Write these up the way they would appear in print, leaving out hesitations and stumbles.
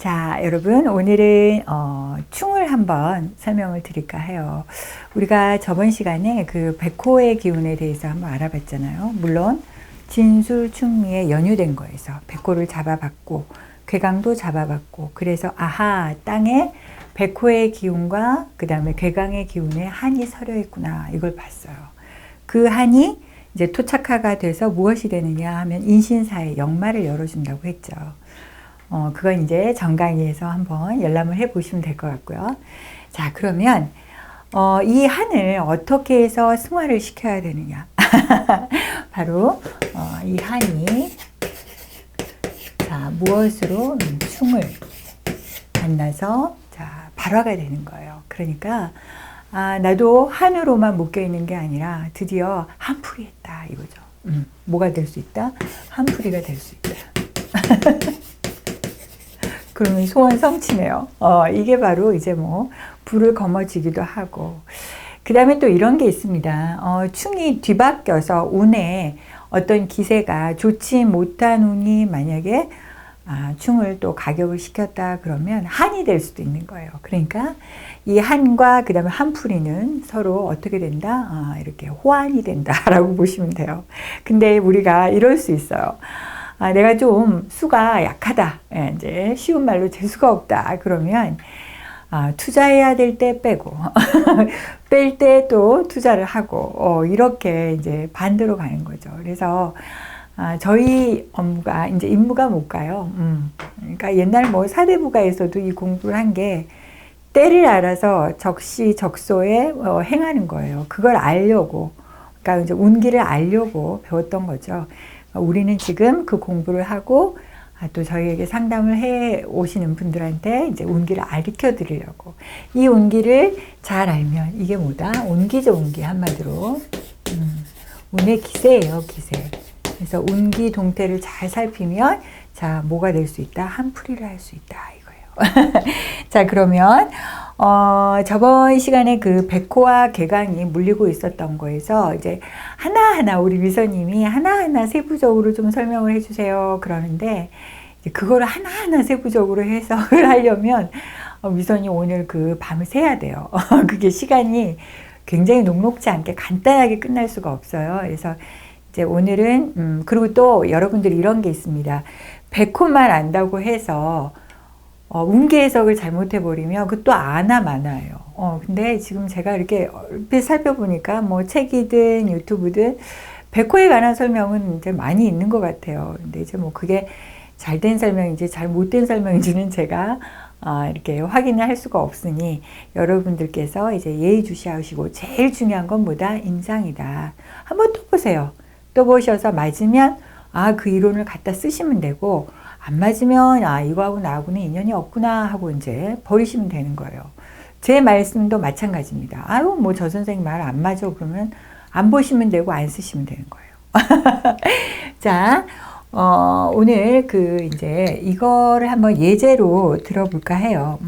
자, 여러분, 오늘은 충을 한번 설명을 드릴까 해요. 우리가 저번 시간에 그 백호의 기운에 대해서 한번 알아봤잖아요. 물론 진술, 충미에 연유된 거에서 백호를 잡아봤고 괴강도 잡아봤고, 그래서 아하, 땅에 백호의 기운과 그 다음에 괴강의 기운에 한이 서려 있구나, 이걸 봤어요. 그 한이 이제 토착화가 돼서 무엇이 되느냐 하면 인신사의 역마를 열어준다고 했죠. 그건 이제 정강의에서 한번 열람을 해 보시면 될 것 같고요. 자, 그러면 이 한을 어떻게 해서 승화를 시켜야 되느냐. 바로 이 한이 자, 무엇으로 충을 만나서 자, 발화가 되는 거예요. 그러니까 나도 한으로만 묶여 있는 게 아니라 드디어 한풀이 했다, 이거죠. 뭐가 될 수 있다? 한풀이가 될 수 있다. 그러면 소원 성취네요. 이게 바로 이제 뭐 불을 거머쥐기도 하고, 그 다음에 또 이런 게 있습니다. 충이 뒤바뀌어서 운에 어떤 기세가 좋지 못한 운이 만약에 충을 또 가격을 시켰다 그러면 한이 될 수도 있는 거예요. 그러니까 이 한과 그 다음에 한풀이는 서로 어떻게 된다? 이렇게 호환이 된다라고 보시면 돼요. 근데 우리가 이럴 수 있어요. 내가 좀 수가 약하다. 이제 쉬운 말로 재수가 없다. 그러면 투자해야 될 때 빼고 뺄 때 또 투자를 하고 이렇게 이제 반대로 가는 거죠. 그래서 저희 업무가 이제 임무가 뭘까요? 그러니까 옛날 뭐 사대부가에서도 이 공부를 한 게 때를 알아서 적시적소에 행하는 거예요. 그걸 알려고, 그러니까 이제 운기를 알려고 배웠던 거죠. 우리는 지금 그 공부를 하고 또 저희에게 상담을 해 오시는 분들한테 이제 운기를 가르쳐 드리려고. 이 운기를 잘 알면 이게 뭐다? 운기죠, 운기. 한마디로 운의 기세예요, 기세. 그래서 운기 동태를 잘 살피면 자, 뭐가 될 수 있다? 한풀이를 할 수 있다, 이거예요. 자, 그러면 저번 시간에 그 백호와 괴강이 물리고 있었던 거에서 이제 하나하나 우리 미서님이 하나하나 세부적으로 좀 설명을 해주세요 그러는데, 이제 그거를 하나하나 세부적으로 해석을 하려면 미서님 오늘 그 밤을 새야 돼요. 그게 시간이 굉장히 녹록지 않게 간단하게 끝날 수가 없어요. 그래서 이제 오늘은 그리고 또 여러분들이 이런 게 있습니다. 백호만 안다고 해서 운기 해석을 잘못해버리면 그것도 아나 마나예요. 근데 지금 제가 이렇게 얼핏 살펴보니까 뭐 책이든 유튜브든 백호에 관한 설명은 이제 많이 있는 것 같아요. 근데 이제 뭐 그게 잘된 설명인지 잘못된 설명인지는 제가 이렇게 확인을 할 수가 없으니 여러분들께서 이제 예의주시하시고 제일 중요한 건 뭐다? 임상이다. 한번 또 보세요. 또 보셔서 맞으면 그 이론을 갖다 쓰시면 되고, 안 맞으면 이거하고 나하고는 인연이 없구나 하고 이제 버리시면 되는 거예요. 제 말씀도 마찬가지입니다. 아유, 뭐 저 선생님 말 안 맞아 그러면 안 보시면 되고 안 쓰시면 되는 거예요. 자, 오늘 그 이제 이거를 한번 예제로 들어볼까 해요.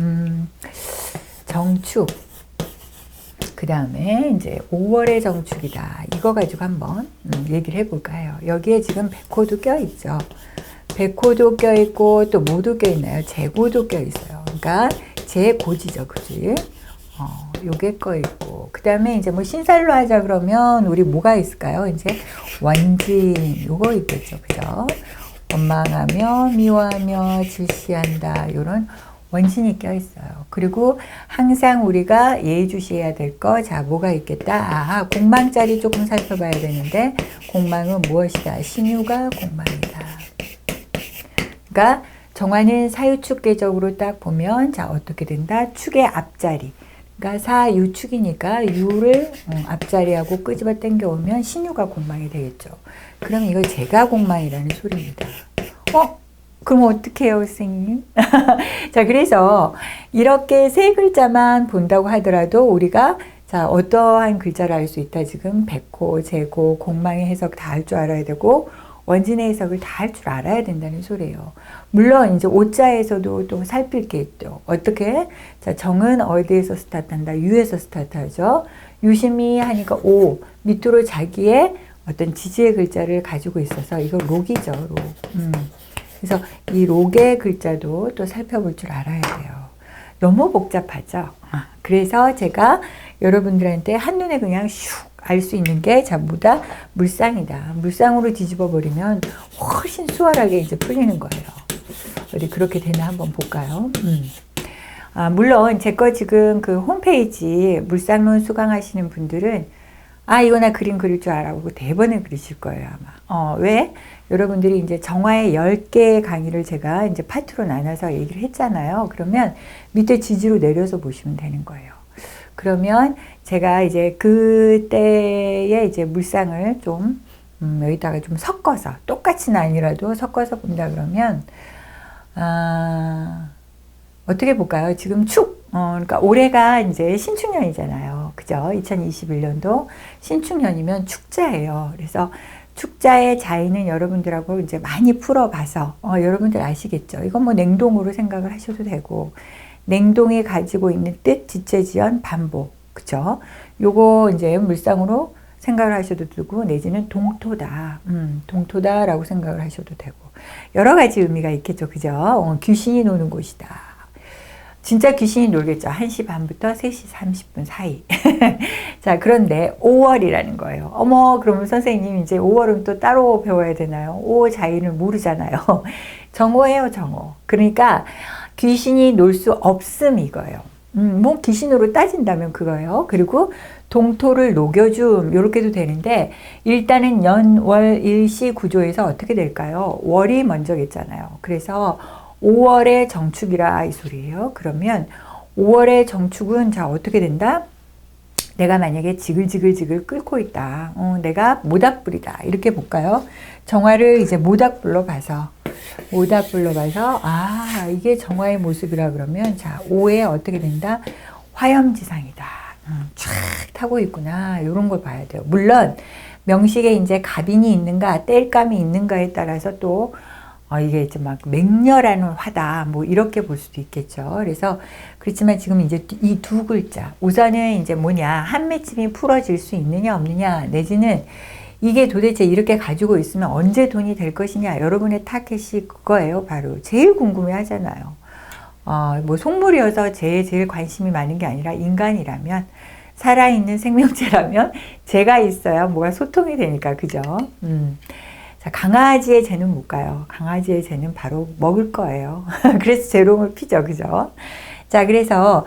정축. 그 다음에 이제 5월의 정축이다. 이거 가지고 한번 얘기를 해볼까 해요. 여기에 지금 백호도 껴있죠. 백호도 껴있고 또 뭐도 껴있나요? 재고도 껴있어요. 그러니까 재고지죠, 그지? 요게 껴있고, 그 다음에 이제 뭐 신살로 하자 그러면 우리 뭐가 있을까요? 이제 원진 요거 있겠죠, 그죠? 원망하며 미워하며 질시한다, 요런 원신이 껴있어요. 그리고 항상 우리가 예의주시해야 될 거, 자, 뭐가 있겠다? 공망자리 조금 살펴봐야 되는데, 공망은 무엇이다? 신유가 공망이다. 그러니까 정화는 사유축계적으로 딱 보면 자, 어떻게 된다? 축의 앞자리. 그러니까 사유축이니까 유를 앞자리하고 끄집어 당겨오면 신유가 공망이 되겠죠. 그럼 이거 제가 공망이라는 소리입니다. 그럼 어떻게 해요, 선생님? 자, 그래서 이렇게 세 글자만 본다고 하더라도 우리가 자, 어떠한 글자를 알 수 있다. 지금 백호, 재고, 공망의 해석 다 할 줄 알아야 되고 원진의 해석을 다 할 줄 알아야 된다는 소리예요. 물론 이제 오자에서도 또 살필 게 있죠. 어떻게? 자, 정은 어디에서 스타트한다? 유에서 스타트하죠. 유심히 하니까 오, 밑으로 자기의 어떤 지지의 글자를 가지고 있어서 이거 록이죠, 록. 그래서 이 록의 글자도 또 살펴볼 줄 알아야 돼요. 너무 복잡하죠. 그래서 제가 여러분들한테 한눈에 그냥 슉 알 수 있는 게 전부 다 물상이다. 물상으로 뒤집어 버리면 훨씬 수월하게 이제 풀리는 거예요. 어디 그렇게 되나 한번 볼까요? 물론 제 거 지금 그 홈페이지 물상론 수강하시는 분들은 이거 나 그림 그릴 줄 알아보고 대번에 그리실 거예요, 아마. 왜? 여러분들이 이제 정화의 10개의 강의를 제가 이제 파트로 나눠서 얘기를 했잖아요. 그러면 밑에 지지로 내려서 보시면 되는 거예요. 그러면 제가 이제 그때의 이제 물상을 좀, 여기다가 좀 섞어서, 똑같이는 아니라도 섞어서 본다 그러면, 어떻게 볼까요? 지금 그러니까 올해가 이제 신축년이잖아요. 그죠? 2021년도 신축년이면 축자예요. 그래서 축자의 자의는 여러분들하고 이제 많이 풀어봐서, 여러분들 아시겠죠? 이건 뭐 냉동으로 생각을 하셔도 되고, 냉동이 가지고 있는 뜻, 지체지연, 반복. 그죠? 요거 이제 물상으로 생각을 하셔도 되고, 내지는 동토다. 동토다라고 생각을 하셔도 되고. 여러 가지 의미가 있겠죠. 그죠? 귀신이 노는 곳이다. 진짜 귀신이 놀겠죠. 1시 반부터 3시 30분 사이. 자, 그런데 5월이라는 거예요. 그러면 선생님 이제 5월은 또 따로 배워야 되나요? 5월 자의를 모르잖아요. 정오예요, 정오. 그러니까 귀신이 놀 수 없음 이거예요. 뭐 귀신으로 따진다면 그거예요. 그리고 동토를 녹여줌 이렇게도 되는데 일단은 연월 일시 구조에서 어떻게 될까요? 월이 먼저겠잖아요. 그래서 5월의 정축이라 이 소리예요. 그러면 5월의 정축은 자 어떻게 된다? 내가 만약에 지글지글 끓고 있다. 내가 모닥불이다. 이렇게 볼까요? 정화를 이제 모닥불로 봐서 이게 정화의 모습이라 그러면 자 5에 어떻게 된다? 화염지상이다. 쫙 타고 있구나. 이런 걸 봐야 돼요. 물론 명식에 이제 갑인이 있는가 땔감이 있는가에 따라서 또 이게 이제 막 맹렬한 화다 뭐 이렇게 볼 수도 있겠죠. 그래서 그렇지만 지금 이제 이 두 글자 우선은 이제 뭐냐 한 맺힘이 풀어질 수 있느냐 없느냐 내지는 이게 도대체 이렇게 가지고 있으면 언제 돈이 될 것이냐 여러분의 타겟이 그거예요. 바로 제일 궁금해 하잖아요. 뭐 속물이어서 제일 관심이 많은 게 아니라 인간이라면 살아있는 생명체라면 제가 있어야 뭐가 소통이 되니까 그죠? 자, 강아지의 재는 뭘까요? 강아지의 재는 바로 먹을 거예요. 그래서 재롱을 피죠. 그죠? 자, 그래서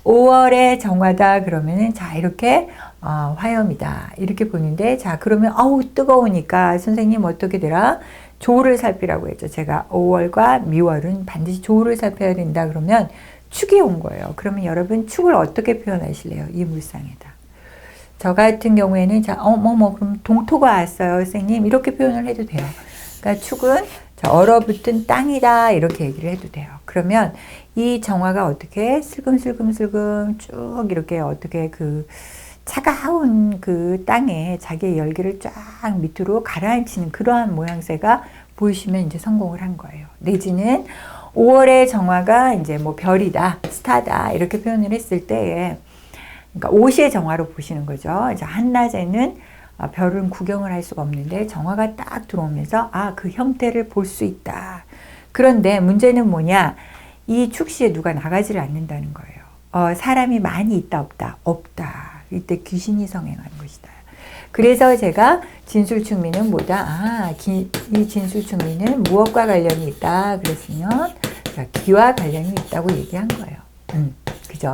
5월의 정화다 그러면은 자, 이렇게 화염이다. 이렇게 보는데 자, 그러면 뜨거우니까 선생님 어떻게 되라? 조를 살피라고 했죠. 제가 5월과 미월은 반드시 조를 살펴야 된다. 그러면 축이 온 거예요. 그러면 여러분 축을 어떻게 표현하실래요? 이 물상에다. 저 같은 경우에는 자, 그럼 동토가 왔어요, 선생님. 이렇게 표현을 해도 돼요. 그러니까 축은 자, 얼어붙은 땅이다. 이렇게 얘기를 해도 돼요. 그러면 이 정화가 어떻게 슬금슬금 쭉 이렇게 어떻게 그 차가운 그 땅에 자기의 열기를 쫙 밑으로 가라앉히는 그러한 모양새가 보이시면 이제 성공을 한 거예요. 내지는 5월의 정화가 이제 뭐 별이다, 스타다 이렇게 표현을 했을 때에 그러니까 옷의 정화로 보시는 거죠. 이제 한낮에는 별은 구경을 할 수가 없는데 정화가 딱 들어오면서 그 형태를 볼 수 있다. 그런데 문제는 뭐냐? 이 축시에 누가 나가지를 않는다는 거예요. 사람이 많이 있다 없다? 없다. 이때 귀신이 성행하는 것이다. 그래서 제가 진술충미는 뭐다? 이 진술충미는 무엇과 관련이 있다? 그랬으면 기와 관련이 있다고 얘기한 거예요. 그죠?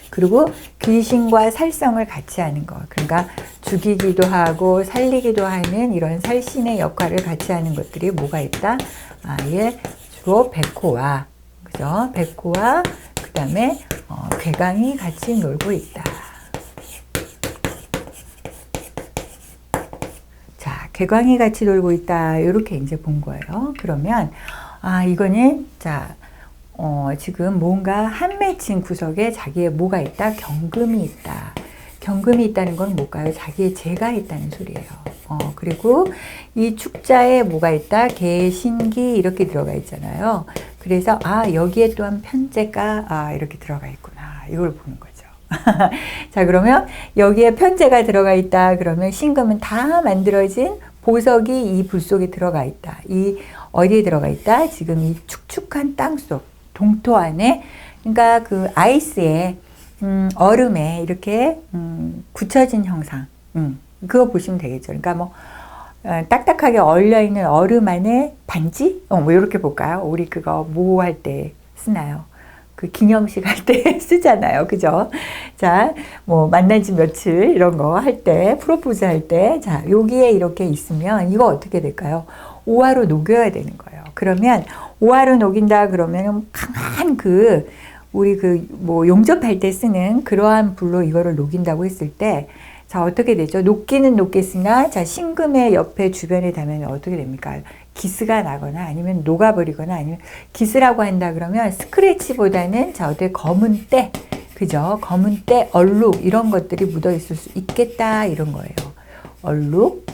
그리고 귀신과 살성을 같이 하는 거. 그러니까 죽이기도 하고 살리기도 하는 이런 살신의 역할을 같이 하는 것들이 뭐가 있다? 주로 백호와, 그죠? 백호와 그 다음에 괴강이 같이 놀고 있다. 자, 괴강이 같이 놀고 있다. 이렇게 이제 본 거예요. 그러면 이거는 자. 지금 뭔가 한 맺힌 구석에 자기의 뭐가 있다? 경금이 있다. 경금이 있다는 건 뭘까요? 자기의 재가 있다는 소리예요. 그리고 이 축자에 뭐가 있다? 개, 신기 이렇게 들어가 있잖아요. 그래서 여기에 또한 편재가 이렇게 들어가 있구나. 이걸 보는 거죠. 자, 그러면 여기에 편재가 들어가 있다. 그러면 신금은 다 만들어진 보석이 이 불 속에 들어가 있다. 이 어디에 들어가 있다? 지금 이 축축한 땅속, 동토 안에, 그러니까 그 아이스에, 얼음에 이렇게, 굳혀진 형상. 그거 보시면 되겠죠. 그러니까 뭐, 딱딱하게 얼려있는 얼음 안에 반지? 뭐, 이렇게 볼까요? 우리 그거 뭐 할 때 쓰나요? 그 기념식 할 때 쓰잖아요. 그죠? 자, 뭐, 만난 지 며칠 이런 거 할 때, 프로포즈 할 때, 자, 여기에 이렇게 있으면 이거 어떻게 될까요? 오화로 녹여야 되는 거예요. 그러면 오화로 녹인다 그러면 강한 그, 우리 그 뭐 용접할 때 쓰는 그러한 불로 이거를 녹인다고 했을 때, 자, 어떻게 되죠? 녹기는 녹겠으나, 자, 신금의 옆에 주변에 닿으면 어떻게 됩니까? 기스가 나거나 아니면 녹아버리거나 아니면 기스라고 한다 그러면 스크래치보다는 자, 어떻게 검은 때, 그죠? 검은 때, 얼룩, 이런 것들이 묻어 있을 수 있겠다, 이런 거예요. 얼룩.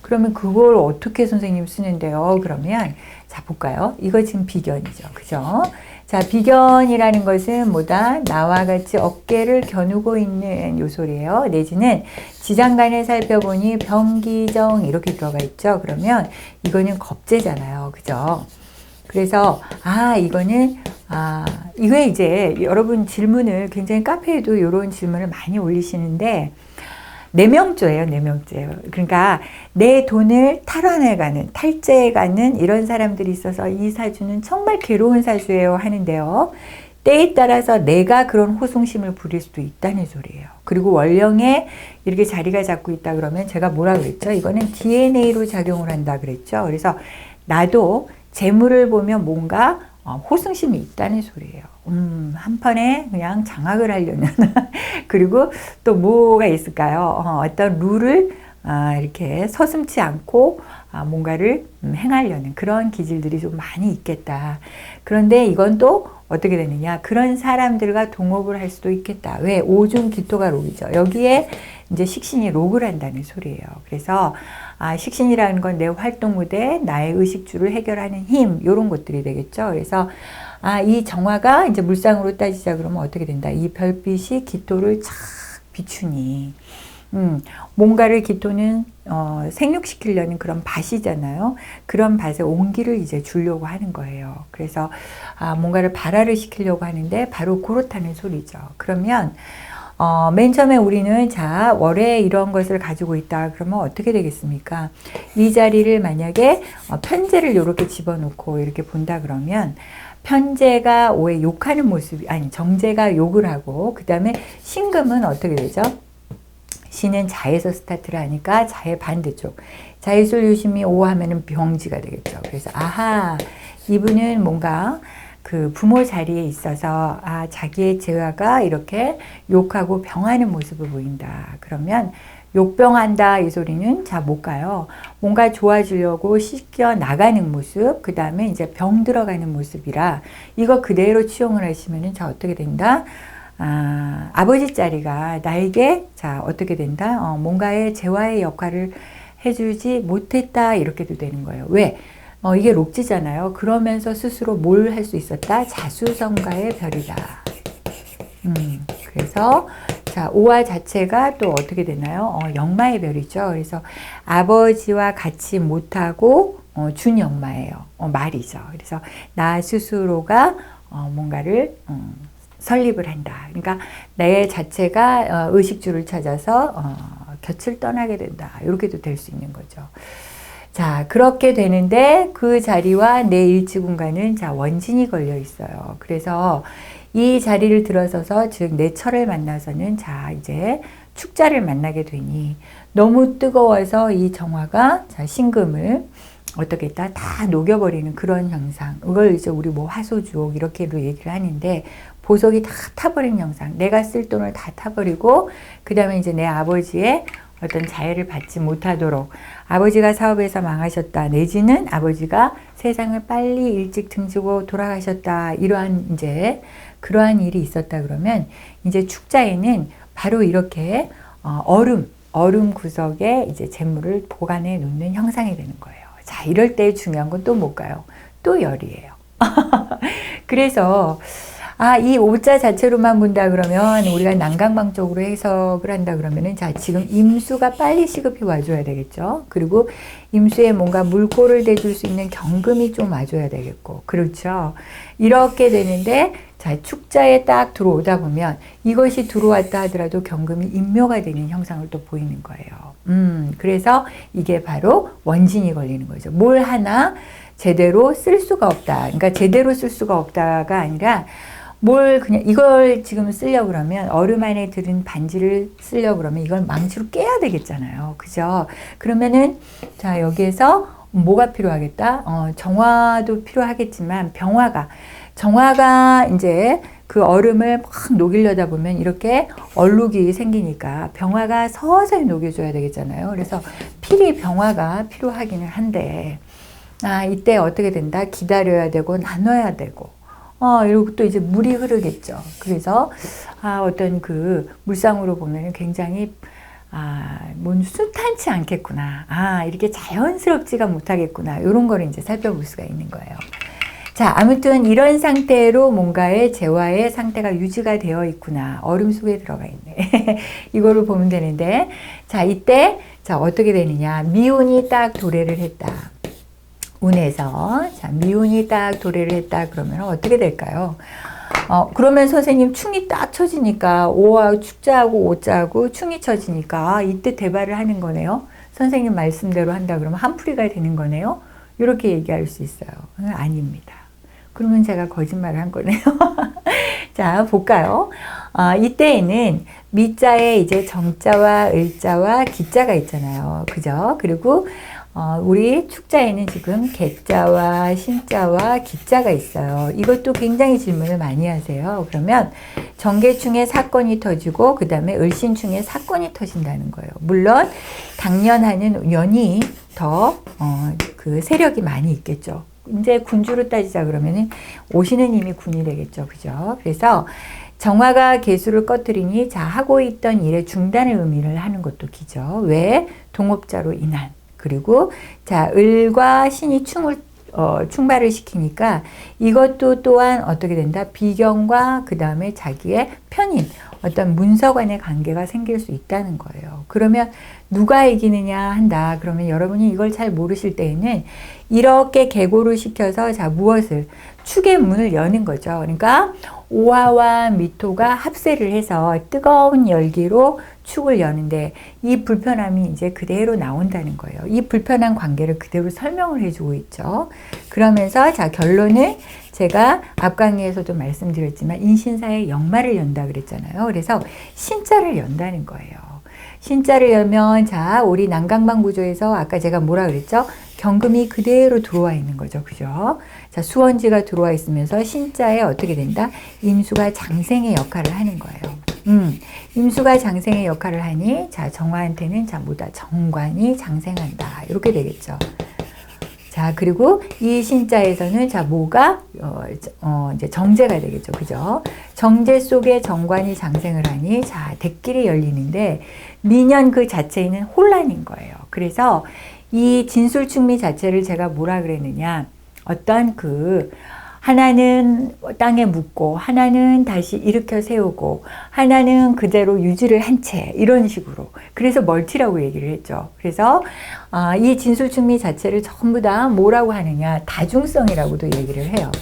그러면 그걸 어떻게 선생님 쓰는데요? 그러면, 자, 볼까요? 이거 지금 비견이죠. 그죠? 자, 비견이라는 것은 뭐다? 나와 같이 어깨를 겨누고 있는 요소리예요. 내지는 지장간을 살펴보니 병기정 이렇게 들어가 있죠. 그러면 이거는 겁재잖아요. 그죠? 그래서 이거는 이거에 이제 여러분 질문을 굉장히 카페에도 이런 질문을 많이 올리시는데 내명조예요, 내명조예요. 그러니까 내 돈을 탈환해가는, 탈제해가는 이런 사람들이 있어서 이 사주는 정말 괴로운 사주예요 하는데요. 때에 따라서 내가 그런 호송심을 부릴 수도 있다는 소리예요. 그리고 원령에 이렇게 자리가 잡고 있다 그러면 제가 뭐라 그랬죠? 이거는 DNA로 작용을 한다 그랬죠. 그래서 나도 재물을 보면 뭔가 호승심이 있다는 소리예요. 한편에 그냥 장악을 하려는 그리고 또 뭐가 있을까요? 어떤 룰을 이렇게 서슴지 않고 뭔가를 행하려는 그런 기질들이 좀 많이 있겠다. 그런데 이건 또 어떻게 되느냐? 그런 사람들과 동업을 할 수도 있겠다. 왜? 오중 기토가 록이죠. 여기에 이제 식신이 록을 한다는 소리예요. 그래서 식신이라는 건 내 활동 무대, 나의 의식주를 해결하는 힘, 이런 것들이 되겠죠. 그래서 이 정화가 이제 물상으로 따지자 그러면 어떻게 된다? 이 별빛이 기토를 착 비추니, 뭔가를 기토는 생육시키려는 그런 밭이잖아요. 그런 밭에 온기를 이제 주려고 하는 거예요. 그래서 뭔가를 발화를 시키려고 하는데 바로 그렇다는 소리죠. 그러면 맨 처음에 우리는 자, 월에 이런 것을 가지고 있다. 그러면 어떻게 되겠습니까? 이 자리를 만약에 편재를 이렇게 집어넣고 이렇게 본다 그러면 편재가 오해 욕하는 모습이, 아니, 정재가 욕을 하고, 그 다음에 신금은 어떻게 되죠? 신은 자에서 스타트를 하니까 자의 반대쪽. 자의술 유심이 오 하면은 병지가 되겠죠. 그래서, 이분은 뭔가 그 부모 자리에 있어서 자기의 재화가 이렇게 욕하고 병하는 모습을 보인다. 그러면 욕병한다 이 소리는 자 못 가요. 뭔가 좋아지려고 씻겨 나가는 모습, 그 다음에 이제 병 들어가는 모습이라 이거 그대로 취용을 하시면은 자 어떻게 된다? 아버지 자리가 나에게 자 어떻게 된다? 뭔가의 재화의 역할을 해주지 못했다 이렇게도 되는 거예요. 왜? 이게 록지잖아요. 그러면서 스스로 뭘 할 수 있었다? 자수성가의 별이다. 그래서 자 오화 자체가 또 어떻게 되나요? 역마의 별이죠. 그래서 아버지와 같이 못하고 준역마예요. 말이죠. 그래서 나 스스로가 뭔가를 설립을 한다. 그러니까 내 자체가 의식주를 찾아서 곁을 떠나게 된다. 이렇게도 될 수 있는 거죠. 자, 그렇게 되는데 그 자리와 내 일지 공간은 자, 원진이 걸려 있어요. 그래서 이 자리를 들어서서 즉 내 철을 만나서는 자, 이제 축자를 만나게 되니 너무 뜨거워서 이 정화가 자, 신금을 어떻게 했다? 다 녹여버리는 그런 현상. 이걸 이제 우리 뭐 화소주옥 이렇게도 얘기를 하는데 보석이 다 타버린 현상. 내가 쓸 돈을 다 타버리고 그 다음에 이제 내 아버지의 어떤 자해를 받지 못하도록 아버지가 사업에서 망하셨다 내지는 아버지가 세상을 빨리 일찍 등지고 돌아가셨다 이러한 이제 그러한 일이 있었다 그러면 이제 축자에는 바로 이렇게 얼음 구석에 이제 재물을 보관해 놓는 형상이 되는 거예요. 자 이럴 때 중요한 건 또 뭘까요? 또 열이에요. 그래서 이 오자 자체로만 본다 그러면 우리가 난강방 쪽으로 해석을 한다 그러면은 자, 지금 임수가 빨리 시급히 와줘야 되겠죠. 그리고 임수에 뭔가 물꼬를 대줄 수 있는 경금이 좀 와줘야 되겠고. 그렇죠. 이렇게 되는데 자, 축자에 딱 들어오다 보면 이것이 들어왔다 하더라도 경금이 인묘가 되는 형상을 또 보이는 거예요. 그래서 이게 바로 원진이 걸리는 거죠. 뭘 하나 제대로 쓸 수가 없다. 그러니까 제대로 쓸 수가 없다가 아니라 뭘 그냥 이걸 지금 쓰려고 그러면 얼음 안에 들은 반지를 쓰려고 그러면 이걸 망치로 깨야 되겠잖아요. 그죠? 그러면은 자, 여기에서 뭐가 필요하겠다? 정화도 필요하겠지만 정화가 이제 그 얼음을 막 녹이려다 보면 이렇게 얼룩이 생기니까 병화가 서서히 녹여줘야 되겠잖아요. 그래서 필히 병화가 필요하기는 한데 이때 어떻게 된다? 기다려야 되고 나눠야 되고 이러고 또 이제 물이 흐르겠죠. 그래서 어떤 그 물상으로 보면 굉장히 뭔 순탄치 않겠구나. 이렇게 자연스럽지가 못하겠구나. 이런 거를 이제 살펴볼 수가 있는 거예요. 자, 아무튼 이런 상태로 뭔가의 재화의 상태가 유지가 되어 있구나. 얼음 속에 들어가 있네. 이거를 보면 되는데, 자, 이때, 자, 어떻게 되느냐. 미운이 딱 도래를 했다. 운에서. 자, 미운이 딱 도래를 했다. 그러면 어떻게 될까요? 그러면 선생님 충이 딱 쳐지니까, 축자하고 오자하고 충이 쳐지니까, 이때 대발을 하는 거네요. 선생님 말씀대로 한다 그러면 한풀이가 되는 거네요. 이렇게 얘기할 수 있어요. 아닙니다. 그러면 제가 거짓말을 한 거네요. 자, 볼까요? 이때에는 미자에 이제 정자와 을자와 기자가 있잖아요. 그죠? 그리고 우리 축자에는 지금 개자와 신자와 기자가 있어요. 이것도 굉장히 질문을 많이 하세요. 그러면 정계충에 사건이 터지고 그 다음에 을신충에 사건이 터진다는 거예요. 물론 당년하는 연이 더 그 세력이 많이 있겠죠. 이제 군주로 따지자 그러면은 오시는 힘이 군이 되겠죠. 그죠? 그래서 정화가 계수를 꺼뜨리니 자 하고 있던 일의 중단을 의미를 하는 것도 기죠. 왜? 동업자로 인한. 그리고 자 을과 신이 충발을 시키니까 이것도 또한 어떻게 된다? 비경과 그 다음에 자기의 편인 어떤 문서 간의 관계가 생길 수 있다는 거예요. 그러면 누가 이기느냐 한다. 그러면 여러분이 이걸 잘 모르실 때에는 이렇게 계고를 시켜서 자 무엇을 축의 문을 여는 거죠. 그러니까 오화와 미토가 합세를 해서 뜨거운 열기로 축을 여는데 이 불편함이 이제 그대로 나온다는 거예요. 이 불편한 관계를 그대로 설명을 해주고 있죠. 그러면서 자 결론은 제가 앞 강의에서도 말씀드렸지만 인신사의 역마를 연다 그랬잖아요. 그래서 신자를 연다는 거예요. 신자를 열면 자 우리 난강방 구조에서 아까 제가 뭐라 그랬죠? 경금이 그대로 들어와 있는 거죠. 그죠? 자 수원지가 들어와 있으면서 신자에 어떻게 된다? 임수가 장생의 역할을 하는 거예요. 임수가 장생의 역할을 하니 자 정화한테는 자 뭐다? 정관이 장생한다. 이렇게 되겠죠. 자 그리고 이 신자에서는 자 뭐가 이제 정제가 되겠죠. 그죠? 정제 속에 정관이 장생을 하니 자 대길이 열리는데 미년 그 자체에는 혼란인 거예요. 그래서 이 진술충미 자체를 제가 뭐라 그랬느냐 어떤 그 하나는 땅에 묻고 하나는 다시 일으켜 세우고 하나는 그대로 유지를 한 채 이런 식으로 그래서 멀티라고 얘기를 했죠. 그래서 이 진술충미 자체를 전부 다 뭐라고 하느냐 다중성이라고도 얘기를 해요.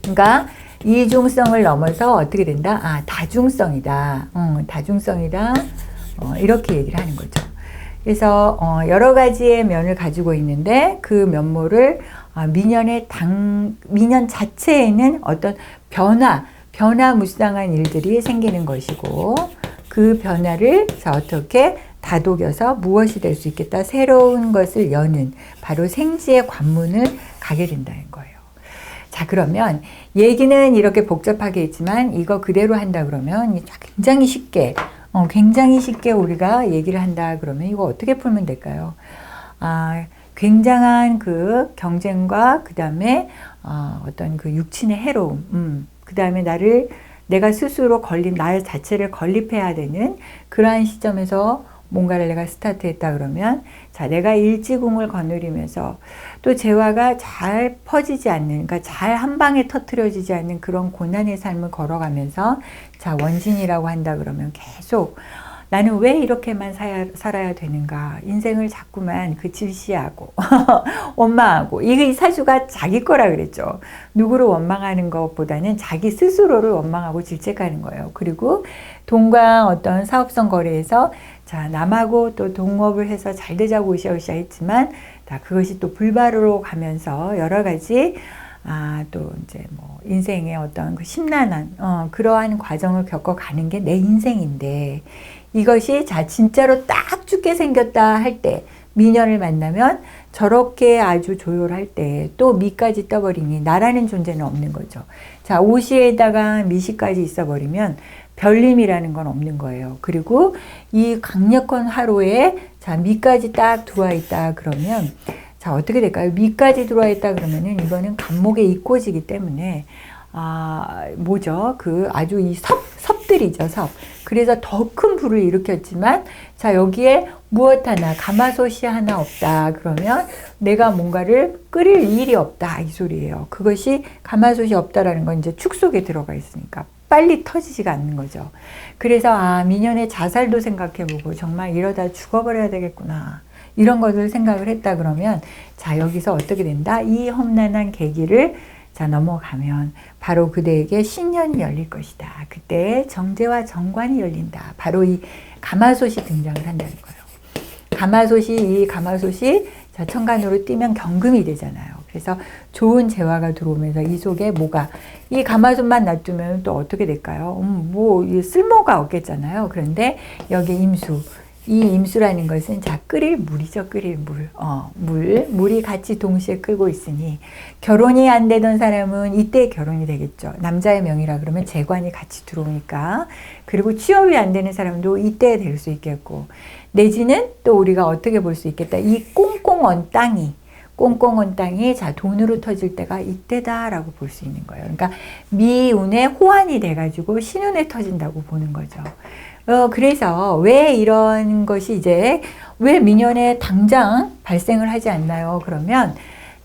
그러니까 이중성을 넘어서 어떻게 된다? 다중성이다. 다중성이다. 이렇게 얘기를 하는 거죠. 그래서 여러 가지의 면을 가지고 있는데 그 면모를 미년 자체에는 어떤 변화무쌍한 일들이 생기는 것이고 그 변화를 자 어떻게 다독여서 무엇이 될 수 있겠다 새로운 것을 여는 바로 생지의 관문을 가게 된다는 거예요. 자 그러면 얘기는 이렇게 복잡하게 있지만 이거 그대로 한다 그러면 굉장히 쉽게 우리가 얘기를 한다 그러면 이거 어떻게 풀면 될까요? 굉장한 그 경쟁과 그 다음에 어떤 그 육친의 해로움, 그 다음에 내가 스스로 나 자체를 건립해야 되는 그러한 시점에서 뭔가를 내가 스타트했다 그러면 자, 내가 일지궁을 거느리면서 또 재화가 잘 퍼지지 않는, 그러니까 잘 한 방에 터트려지지 않는 그런 고난의 삶을 걸어가면서 자, 원진이라고 한다 그러면 계속 나는 왜 이렇게만 살아야 되는가? 인생을 자꾸만 그 질시하고 원망하고, 이 사주가 자기 거라 그랬죠. 누구를 원망하는 것보다는 자기 스스로를 원망하고 질책하는 거예요. 그리고 돈과 어떤 사업성 거래에서 자, 남하고 또 동업을 해서 잘 되자고 으쌰으쌰 했지만 다 그것이 또 불바로 가면서 여러 가지 또 이제 뭐 인생의 어떤 그 심란한 그러한 과정을 겪어가는 게 내 인생인데, 이것이 자 진짜로 딱 죽게 생겼다 할 때 미년을 만나면 저렇게 아주 조율할 때 또 미까지 떠버리니 나라는 존재는 없는 거죠. 자, 오시에다가 미시까지 있어버리면 별림이라는 건 없는 거예요. 그리고 이 강력한 화로에 자 미까지 딱 들어와 있다 그러면 자 어떻게 될까요? 미까지 들어와 있다 그러면은 이거는 간목에 이꼬지기 때문에 뭐죠? 그 아주 이 섭들이죠, 섭. 그래서 더 큰 불을 일으켰지만 자 여기에 무엇 하나 가마솥이 하나 없다 그러면 내가 뭔가를 끓일 일이 없다 이 소리예요. 그것이 가마솥이 없다라는 건 이제 축 속에 들어가 있으니까 빨리 터지지가 않는 거죠. 그래서 미년의 자살도 생각해보고 정말 이러다 죽어버려야 되겠구나 이런 것을 생각을 했다 그러면 자 여기서 어떻게 된다? 이 험난한 계기를 자 넘어가면 바로 그대에게 신년이 열릴 것이다. 그때 정제와 정관이 열린다. 바로 이 가마솥이 등장을 한다는 거예요. 이 가마솥이 자 천간으로 뛰면 경금이 되잖아요. 그래서 좋은 재화가 들어오면서 이 속에 뭐가 이 가마솥만 놔두면 또 어떻게 될까요? 뭐 쓸모가 없겠잖아요. 그런데 여기 임수, 이 임수라는 것은 자 끓일 물이죠. 끓일 물. 물이 같이 동시에 끓고 있으니 결혼이 안 되던 사람은 이때 결혼이 되겠죠. 남자의 명의라 그러면 재관이 같이 들어오니까. 그리고 취업이 안 되는 사람도 이때 될 수 있겠고, 내지는 또 우리가 어떻게 볼 수 있겠다. 이 꽁꽁 언 땅이 자 돈으로 터질 때가 이때다라고 볼 수 있는 거예요. 그러니까 미운의 호환이 돼가지고 신운에 터진다고 보는 거죠. 그래서 왜 이런 것이 이제 왜 미년에 당장 발생을 하지 않나요? 그러면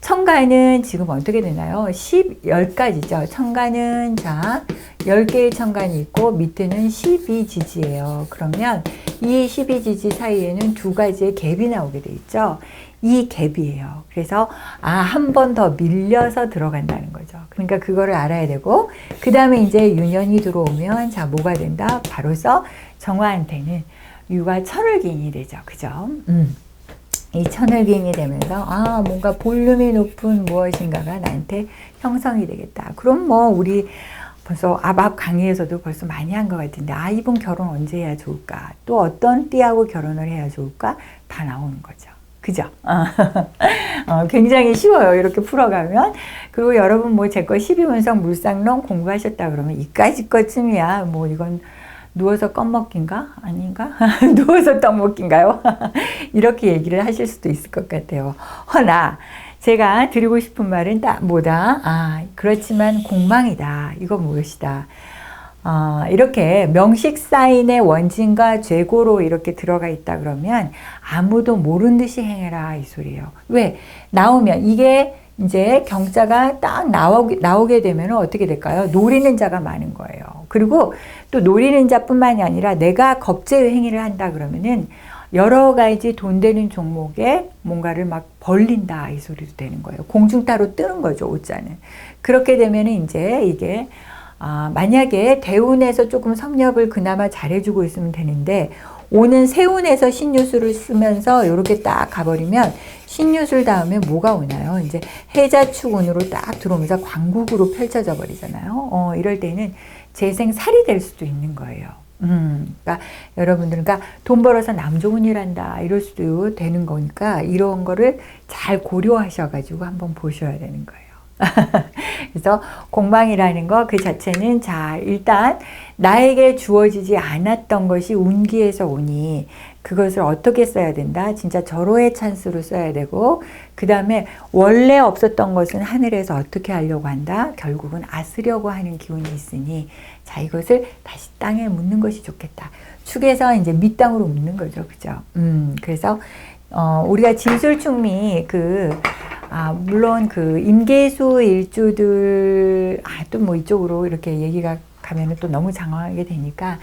천간은 지금 어떻게 되나요? 10가지죠. 천간은 자 10개의 천간이 있고 밑에는 12지지예요. 그러면 이 12지지 사이에는 두 가지의 갭이 나오게 돼 있죠. 이 갭이에요. 그래서 한 번 더 밀려서 들어간다는 거죠. 그러니까 그거를 알아야 되고, 그 다음에 이제 유년이 들어오면 자 뭐가 된다? 바로서 정화한테는 유가 천을기인이 되죠. 그죠? 이 천을기인이 되면서 뭔가 볼륨이 높은 무엇인가가 나한테 형성이 되겠다. 그럼 뭐 우리 벌써 앞 강의에서도 벌써 많이 한 것 같은데 이분 결혼 언제 해야 좋을까? 또 어떤 띠하고 결혼을 해야 좋을까? 다 나오는 거죠. 그죠? 굉장히 쉬워요. 이렇게 풀어가면. 그리고 여러분 뭐 제 거 12운성 물상론 공부하셨다 그러면 이까지 것쯤이야. 뭐 이건 누워서 껌 먹긴가? 아닌가? 누워서 떡 먹긴가요? 이렇게 얘기를 하실 수도 있을 것 같아요. 허나 제가 드리고 싶은 말은 뭐다? 그렇지만 공망이다. 이거 무엇이다? 이렇게 명식 사인의 원진과 죄고로 이렇게 들어가 있다 그러면 아무도 모른 듯이 행해라 이 소리예요. 왜? 나오면 이게 이제 경자가 딱 나오게 되면 어떻게 될까요? 노리는 자가 많은 거예요. 그리고 또 노리는 자뿐만이 아니라 내가 겁제의 행위를 한다 그러면은 여러 가지 돈 되는 종목에 뭔가를 막 벌린다 이 소리도 되는 거예요. 공중타로 뜨는 거죠, 오자는. 그렇게 되면 이제 이게 만약에 대운에서 조금 섭렵을 그나마 잘해주고 있으면 되는데 오는 세운에서 신유술을 쓰면서 이렇게 딱 가버리면 신유술 다음에 뭐가 오나요? 이제 해자축운으로 딱 들어오면서 광국으로 펼쳐져 버리잖아요. 이럴 때는 재생살이 될 수도 있는 거예요. 그러니까 여러분들, 그러니까 돈 벌어서 남 좋은 일 한다 이럴 수도 되는 거니까 이런 거를 잘 고려하셔가지고 한번 보셔야 되는 거예요. 그래서 공방이라는 거 그 자체는 자, 일단 나에게 주어지지 않았던 것이 운기에서 오니 그것을 어떻게 써야 된다? 진짜 절호의 찬스로 써야 되고, 그 다음에 원래 없었던 것은 하늘에서 어떻게 하려고 한다? 결국은 아쓰려고 하는 기운이 있으니, 자, 이것을 다시 땅에 묻는 것이 좋겠다. 축에서 이제 밑땅으로 묻는 거죠. 그죠? 그래서, 우리가 진술충미, 물론 임계수 일주들, 또 뭐 이쪽으로 이렇게 얘기가 가면은 또 너무 장황하게 되니까,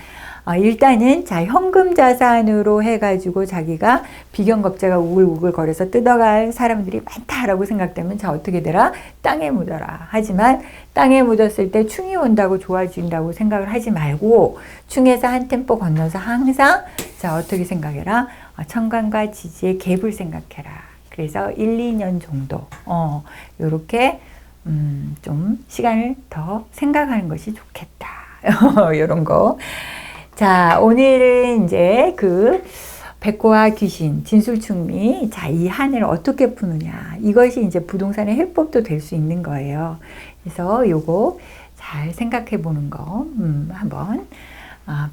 일단은 자 현금 자산으로 해가지고 자기가 비경겁자가 우글우글 거려서 뜯어갈 사람들이 많다라고 생각되면 자 어떻게 되라? 땅에 묻어라. 하지만 땅에 묻었을 때 충이 온다고 좋아진다고 생각을 하지 말고 충에서 한 템포 건너서 항상 자 어떻게 생각해라? 천간과 지지의 갭을 생각해라. 그래서 1, 2년 정도 요렇게 좀 시간을 더 생각하는 것이 좋겠다. 요런 거. 자, 오늘은 이제 백호와 귀신, 진술충미, 자, 이 한을 어떻게 푸느냐. 이것이 이제 부동산의 해법도 될 수 있는 거예요. 그래서 요거 잘 생각해 보는 거, 한번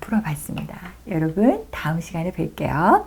풀어봤습니다. 여러분, 다음 시간에 뵐게요.